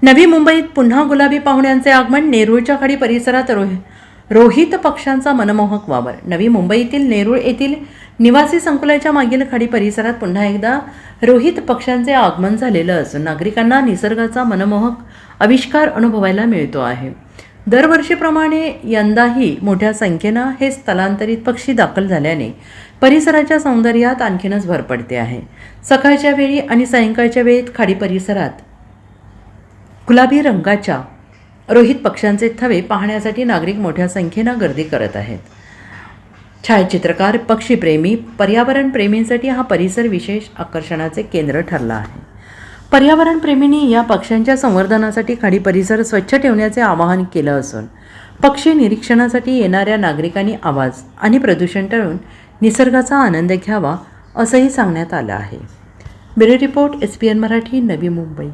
नवी मुंबईत पुन्हा गुलाबी पाहुण्यांचे आगमन. नेरूळच्या खाडी परिसरात रोहित पक्ष्यांचा मनमोहक वावर. नवी मुंबईतील नेरूळ येथील निवासी संकुलाच्या मागील खाडी परिसरात पुन्हा एकदा रोहित पक्ष्यांचे आगमन झालेलं असून नागरिकांना निसर्गाचा मनमोहक आविष्कार अनुभवायला मिळतो आहे. दरवर्षीप्रमाणे यंदाही मोठ्या संख्येनं हे स्थलांतरित पक्षी दाखल झाल्याने परिसराच्या सौंदर्यात आणखीनच भर पडते आहे. सकाळच्या वेळी आणि सायंकाळच्या वेळेत खाडी परिसरात गुलाबी रंगाच्या रोहित पक्ष्यांचे थवे पाहण्यासाठी नागरिक मोठ्या संख्येनं गर्दी करत आहेत. छायाचित्रकार, पक्षीप्रेमी, पर्यावरण प्रेमींसाठी हा परिसर विशेष आकर्षणाचे केंद्र ठरला आहे. पर्यावरण प्रेमींनी या पक्ष्यांच्या संवर्धनासाठी खाडी परिसर स्वच्छ ठेवण्याचे आवाहन केलं असून पक्षी निरीक्षणासाठी येणाऱ्या नागरिकांनी आवाज आणि प्रदूषण टाळून निसर्गाचा आनंद घ्यावा असंही सांगण्यात आलं आहे. Bureau report, SPN Marathi, Navi Mumbai.